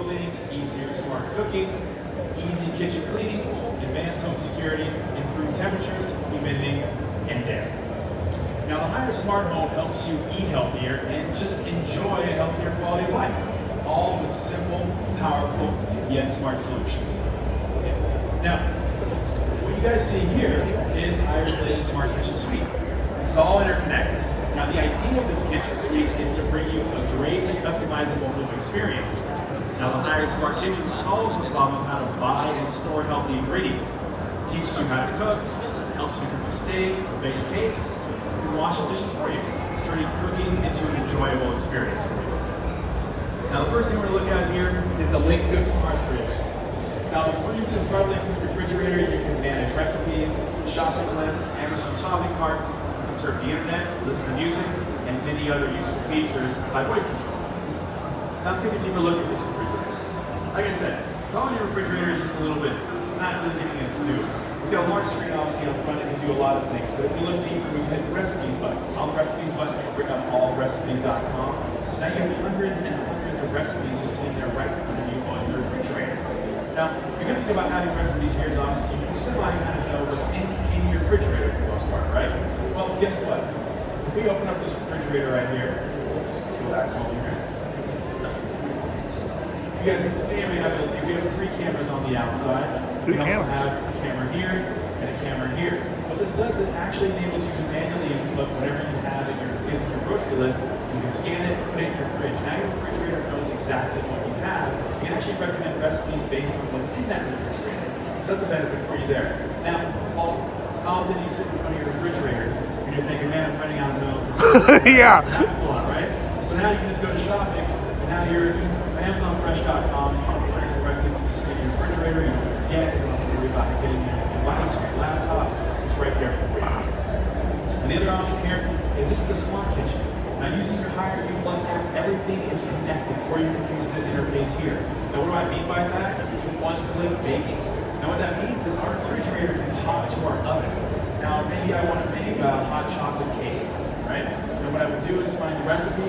clothing, easier smart cooking, easy kitchen cleaning, advanced home security, improved temperatures, humidity, and air. Now, the Haier Smart Home helps you eat healthier and just enjoy a healthier quality of life, all with simple, powerful, yet smart solutions. Now, what you guys see here is Haier's latest smart kitchen suite. This is all interconnected. Now, the idea of this kitchen suite is to bring you a great and customizable home experience. Now, the Haier Smart Kitchen solves the problem of how to buy and store healthy ingredients. It teaches you how to cook, helps you to cook a steak, bake a cake, and wash the dishes for you, turning cooking into an enjoyable experience for you. Now, the first thing we're going to look at here is the LinkCook Smart Fridge. Now, before using the Smart LinkCook refrigerator, you can manage recipes, shopping lists, Amazon shopping carts, surf the internet, listen to music, and many other useful features by voice control. Now let's take a deeper look at this refrigerator. Like I said, calling your refrigerator is just a little bit, not really giving it its due. It's got a large screen obviously up front, it can do a lot of things, but if you look deeper, we can hit the recipes button. On the recipes button, you bring up allrecipes.com. So now you have hundreds and hundreds of recipes just sitting there right in front of you on your refrigerator. Now, the good thing about having recipes here is obviously you can semi kind of know what's in your refrigerator for the most part, right? Well, guess what? If we open up this refrigerator right here, go back home here. You guys may or may not be able to see, we have 3 cameras on the outside. We also have a camera here and a camera here. What this does, it actually enables you to manually input whatever you have in your grocery list. You can scan it, put it in your fridge. Now your refrigerator knows exactly what you have. You can actually recommend recipes based on what's in that refrigerator. That's a benefit for you there. Now, how often do you sit in front of your refrigerator and you're thinking, man, I'm running out of milk? Yeah. That happens a lot, right? So now you can just go to shopping, and now you're AmazonFresh.com, you can order directly from the screen of your refrigerator, you don't forget, you don't have to worry about getting your device or your laptop, it's right there for you. And the other option here is this is a smart kitchen. Now using your Haier U+ app, everything is connected, or you can use this interface here. Now what do I mean by that? One-click baking. Now what that means is our refrigerator can talk to our oven. Now maybe I want to make a hot chocolate cake, right? And what I would do is find the recipe,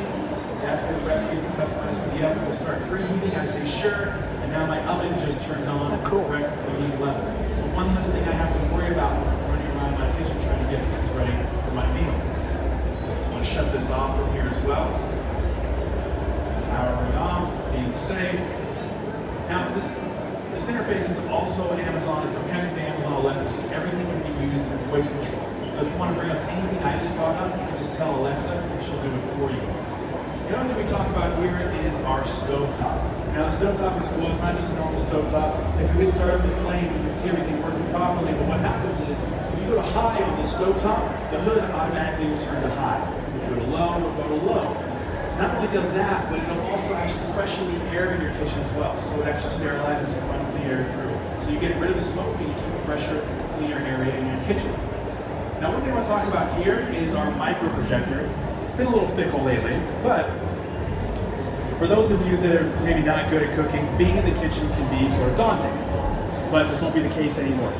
ask if the recipe is customized for the oven, we'll start preheating, I say sure, and now my oven just turned on at the correct preheating level. So one less thing I have to worry about when I'm running around my kitchen trying to get things ready for my meal. I'm going to shut this off from here as well. Powering off, being safe. Now this interface is also Amazon, connected to Amazon Alexa, so everything can be used through voice control. So if you want to bring up anything I just brought up, you can just tell Alexa and she'll do it for you. The other thing we talk about here is our stovetop. Now the stovetop is cool, it's not just a normal stovetop. If you would start up the flame, you can see everything working properly, but what happens is, if you go to high on the stovetop, the hood automatically will turn to high. If you go to low, it'll go to low. Not only does that, but it'll also actually freshen the air in your kitchen as well. So it actually sterilizes and runs the air through. So you get rid of the smoke and you keep a fresher, cleaner area in your kitchen. Now one thing I want to talk about here is our micro projector. It's been a little fickle lately, but for those of you that are maybe not good at cooking, being in the kitchen can be sort of daunting. But this won't be the case anymore.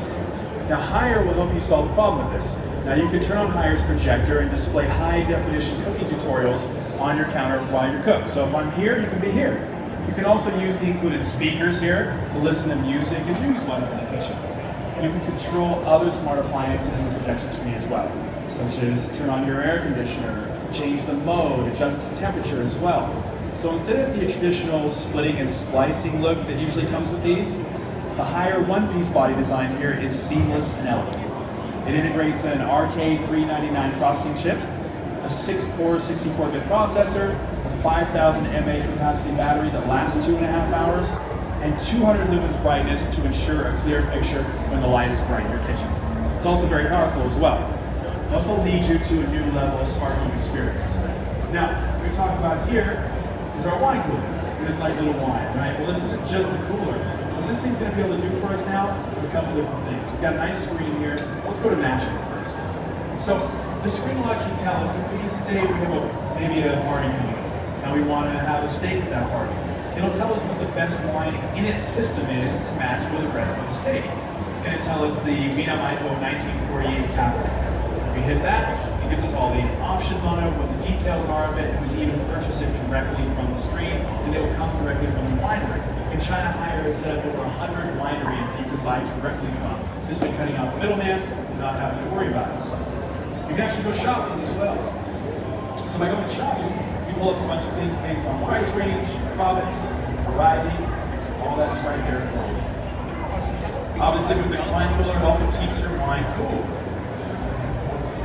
Now Haier will help you solve the problem with this. Now you can turn on Haier's projector and display high definition cooking tutorials on your counter while you cook. So if I'm here, you can be here. You can also use the included speakers here to listen to music and news while you're in the kitchen. You can control other smart appliances in the projection screen as well, such as turn on your air conditioner, change the mode, adjust the temperature as well. So instead of the traditional splitting and splicing look that usually comes with these, the Haier one-piece body design here is seamless and elegant. It integrates an RK399 processing chip, a 6-core 64-bit processor, a 5,000 mAh capacity battery that lasts 2.5 hours, and 200 lumens brightness to ensure a clear picture when the light is bright in your kitchen. It's also very powerful as well. It also leads you to a new level of smart home experience. Now, what we talk about here is our wine cooler. It is like little wine, right? Well, this isn't just a cooler. What this thing's going to be able to do for us now is a couple different things. It's got a nice screen here. Let's go to matching first. So the screen will actually tell us if we need to say we have maybe a party coming up, and we want to have a steak at that party. It'll tell us what the best wine in its system is to match with a bread or a steak. It's going to tell us the Vinamaito 1948 Cabernet. If we hit that, it gives us all the options on it, what the details are of it, and we can even purchase it directly from the screen, and they will come directly from the winery. In China, Haier has set up over 100 wineries that you can buy directly from. This way cutting out the middleman and not having to worry about it. You can actually go shopping as well. So by going shopping, you pull up a bunch of things based on price range, province, variety, all that's right there for you. Obviously with the wine cooler, it also keeps your wine cool.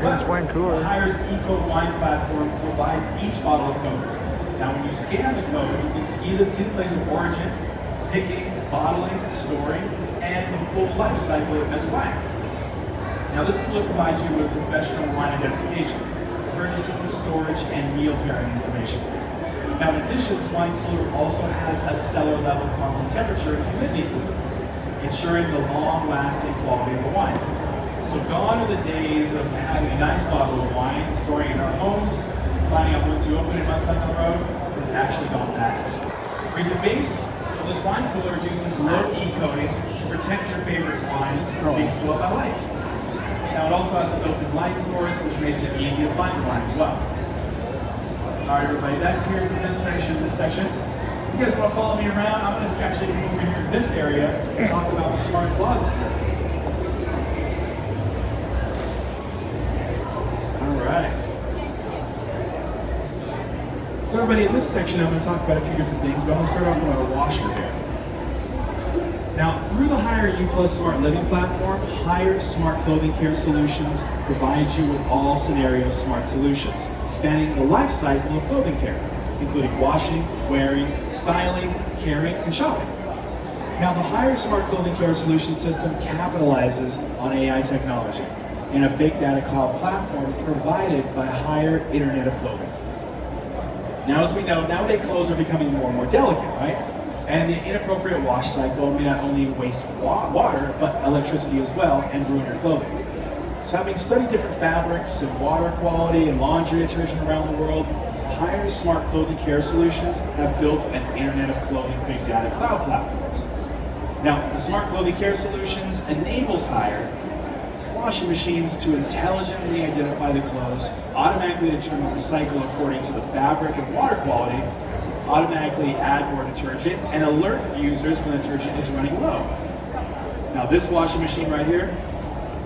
It's wine cooler. Haier's Eco Wine platform provides each bottle a code. Now when you scan the code, you can see the place of origin, picking, bottling, storing, and the full life cycle of the wine. Now this cooler provides you with professional wine identification, purchasing, storage, and meal pairing information. Now in addition, this wine cooler also has a cellar level constant temperature and humidity system, ensuring the long-lasting quality of the wine. So gone are the days of having a nice bottle of wine, storing it in our homes, finding out once you open it months down the road, it's actually gone bad. Reason being, well, this wine cooler uses low E coating to protect your favorite wine from being spoiled by light. Now it also has a built-in light source, which makes it easy to find the wine as well. All right, everybody, that's here for this section. If you guys want to follow me around, I'm going to actually come over here to this area and talk about the smart closets. All right. So everybody, in this section, I'm going to talk about a few different things, but I'm going to start off with our washer here. Now, through the Haier U+ Smart Living platform, Haier Smart Clothing Care Solutions provides you with all scenario smart solutions, spanning the life cycle of clothing care, including washing, wearing, styling, caring, and shopping. Now, the Haier Smart Clothing Care Solution system capitalizes on AI technology and a big data cloud platform provided by Haier Internet of Clothing. Now, as we know, nowadays clothes are becoming more and more delicate, right? And the inappropriate wash cycle may not only waste water, but electricity as well, and ruin your clothing. So having studied different fabrics and water quality and laundry detergent around the world, Haier Smart Clothing Care Solutions have built an Internet of Clothing big data cloud platforms. Now, the Smart Clothing Care Solutions enables Haier washing machines to intelligently identify the clothes, automatically determine the cycle according to the fabric and water quality, automatically add more detergent, and alert users when the detergent is running low. Now this washing machine right here,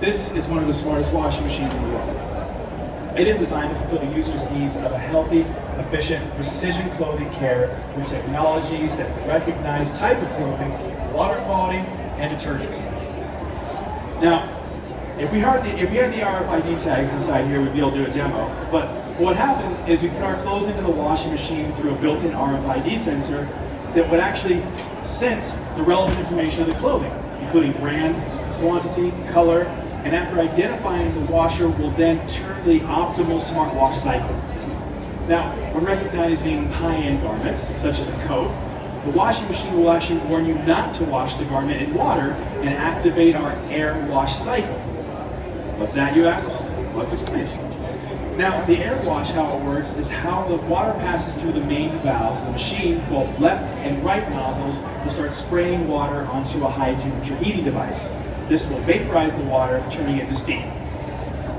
this is one of the smartest washing machines in the world. It is designed to fulfill the user's needs of a healthy, efficient, precision clothing care through technologies that recognize type of clothing, water quality, and detergent. Now, if we had the RFID tags inside here, we'd be able to do a demo. But what happened is we put our clothes into the washing machine through a built-in RFID sensor that would actually sense the relevant information of the clothing, including brand, quantity, color, and after identifying the washer, will then turn the optimal smart wash cycle. Now, when recognizing high-end garments, such as a coat, the washing machine will actually warn you not to wash the garment in water and activate our air wash cycle. What's that, you ask? Let's explain. Now, the air wash, how it works, is how the water passes through the main valves of the machine. Both left and right nozzles will start spraying water onto a high temperature heating device. This will vaporize the water, turning it into steam.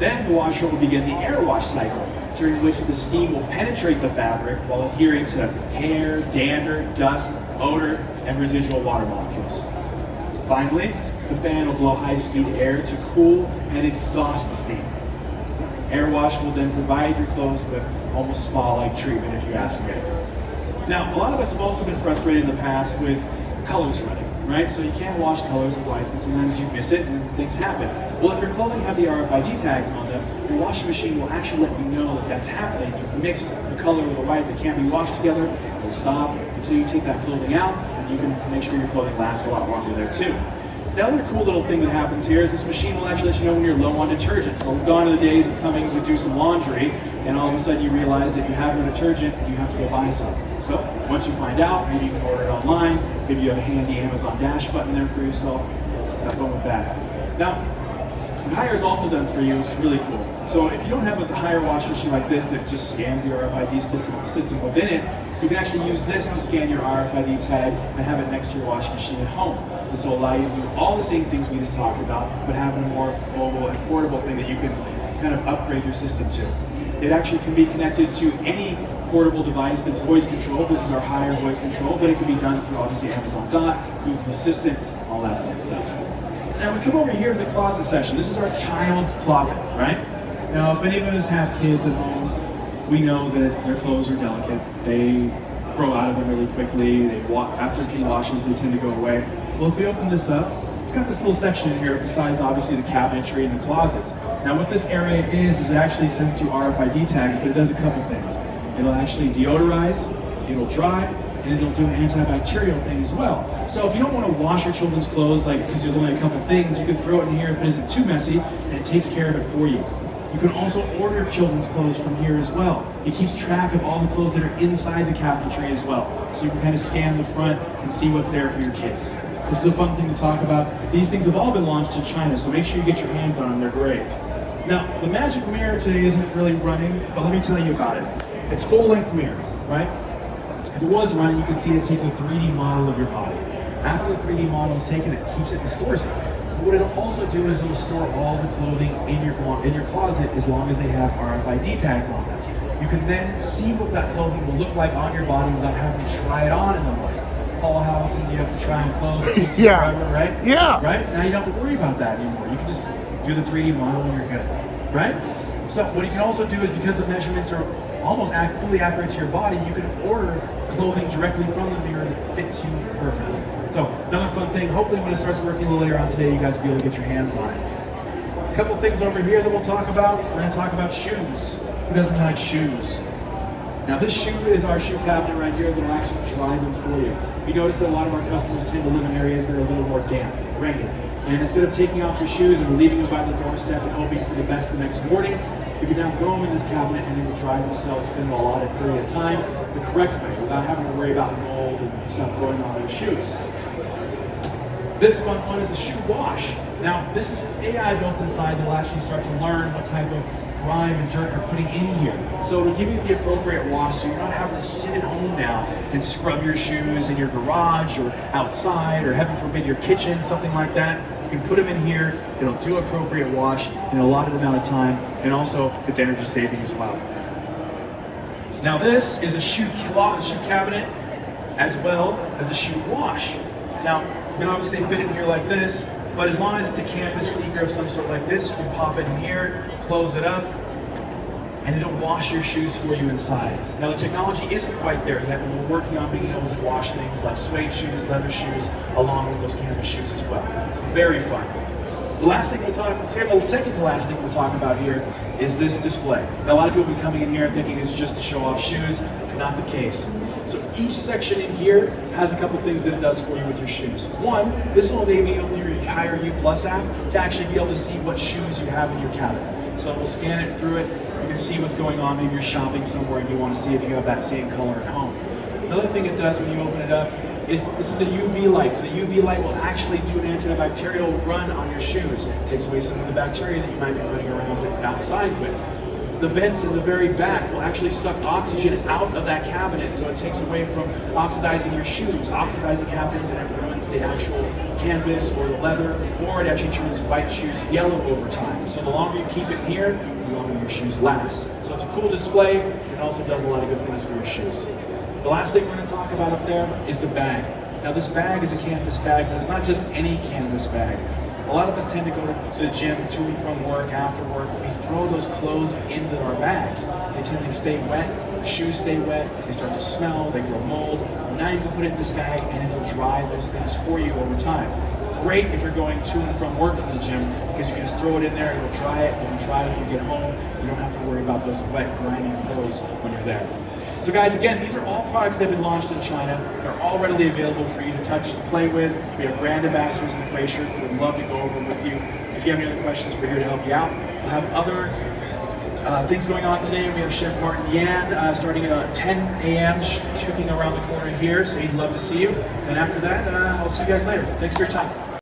Then the washer will begin the air wash cycle, during which the steam will penetrate the fabric while adhering to hair, dander, dust, odor, and residual water molecules. Finally, the fan will blow high-speed air to cool and exhaust the steam. Air wash will then provide your clothes with almost spa-like treatment, if you ask me. Now, a lot of us have also been frustrated in the past with colors running, right? So you can't wash colors with whites, but sometimes you miss it and things happen. Well, if your clothing have the RFID tags on them, your washing machine will actually let you know that that's happening. You've mixed the color with the white that can't be washed together. It'll stop until you take that clothing out, and you can make sure your clothing lasts a lot longer there too. The other cool little thing that happens here is this machine will actually let you know when you're low on detergent. So we've gone to the days of coming to do some laundry, and all of a sudden you realize that you have no detergent and you have to go buy some. So once you find out, maybe you can order it online, maybe you have a handy Amazon Dash button there for yourself. Have fun with that. Now, what Haier's also done for you is really cool. So if you don't have a Haier washing machine like this that just scans the RFID system within it, you can actually use this to scan your RFID tag and have it next to your washing machine at home. This will allow you to do all the same things we just talked about, but having a more mobile and portable thing that you can kind of upgrade your system to. It actually can be connected to any portable device that's voice controlled. This is our higher voice control, but it can be done through obviously Amazon Dot, Google Assistant, all that fun stuff. Now we come over here to the closet section. This is our child's closet, right? Now if any of us have kids at home, we know that their clothes are delicate. They grow out of them really quickly. After a few washes, they tend to go away. Well, if we open this up, it's got this little section in here besides obviously the cabinetry and the closets. Now what this area is it actually sent through RFID tags, but it does a couple things. It'll actually deodorize, it'll dry, and it'll do an antibacterial thing as well. So if you don't want to wash your children's clothes, like because there's only a couple things, you can throw it in here if it isn't too messy, and it takes care of it for you. You can also order children's clothes from here as well. It keeps track of all the clothes that are inside the cabinetry as well. So you can kind of scan the front and see what's there for your kids. This is a fun thing to talk about. These things have all been launched in China, so make sure you get your hands on them, they're great. Now, the Magic Mirror today isn't really running, but let me tell you about it. It's full-length mirror, right? If it was running, you can see it takes a 3D model of your body. After the 3D model is taken, it keeps it and stores it. But what it'll also do is it'll store all the clothing in your closet as long as they have RFID tags on them. You can then see what that clothing will look like on your body without having to try it on in the morning. Paul, how often do you have to try on clothes? It takes you forever, right? Yeah. Right? Now you don't have to worry about that anymore. You can just do the 3D model and you're good, right? So what you can also do is because the measurements are almost fully accurate to your body, you can order clothing directly from the mirror that fits you perfectly. So another fun thing, hopefully when it starts working a little later on today, you guys will be able to get your hands on it. A couple things over here that we'll talk about. We're going to talk about shoes. Who doesn't like shoes? Now this shoe is our shoe cabinet right here that will actually dry them for you. We notice that a lot of our customers tend to live in areas that are a little more damp, rainy. And instead of taking off your shoes and leaving them by the doorstep and hoping for the best the next morning, you can now throw them in this cabinet and they will dry themselves within a allotted period of time the correct way without having to worry about mold and stuff growing on your shoes. This fun one is a shoe wash. Now this is AI built inside that will actually start to learn what type of grime and dirt you're putting in here. So it'll give you the appropriate wash so you're not having to sit at home now and scrub your shoes in your garage or outside or heaven forbid your kitchen, something like that. You can put them in here, it'll do appropriate wash in a allotted amount of time, and it's energy saving as well. Now this is a shoe cabinet as well as a shoe wash. Now you can obviously fit it in here like this, but as long as it's a canvas sneaker of some sort like this, you can pop it in here, close it up, and it'll wash your shoes for you inside. Now the technology isn't quite there yet, but we're working on being able to wash things like suede shoes, leather shoes, along with those canvas shoes as well. So very fun. The last thing the second to last thing we'll talk about here is this display. Now a lot of people have been coming in here thinking it's just to show off shoes, and not the case. So each section in here has a couple things that it does for you with your shoes. One, this will enable you through your Hire U Plus app to actually be able to see what shoes you have in your cabinet. So we'll scan it through it, you can see what's going on. Maybe you're shopping somewhere and you want to see if you have that same color at home. Another thing it does when you open it up is this is a UV light. So the UV light will actually do an antibacterial run on your shoes. It takes away some of the bacteria that you might be running around outside with. The vents in the very back will actually suck oxygen out of that cabinet, so it takes away from oxidizing your shoes. Oxidizing happens and it ruins the actual canvas or the leather, or it actually turns white shoes yellow over time. So the longer you keep it here, the longer your shoes last. So it's a cool display, and it also does a lot of good things for your shoes. The last thing we're going to talk about up there is the bag. Now this bag is a canvas bag, but it's not just any canvas bag. A lot of us tend to go to the gym to and from work, after work. We throw those clothes into our bags. They tend to stay wet, the shoes stay wet, they start to smell, they grow mold. Now you can put it in this bag and it'll dry those things for you over time. Great if you're going to and from work from the gym because you can just throw it in there, it'll dry it, when you dry it, you get home, you don't have to worry about those wet, grimy clothes when you're there. So guys, again, these are all products that have been launched in China. They're all readily available for you to touch and play with. We have brand ambassadors and creators that would love to go over with you. If you have any other questions, we're here to help you out. We'll have other things going on today. We have Chef Martin Yan starting at 10 a.m. cooking around the corner here, so he'd love to see you. And after that, I'll see you guys later. Thanks for your time.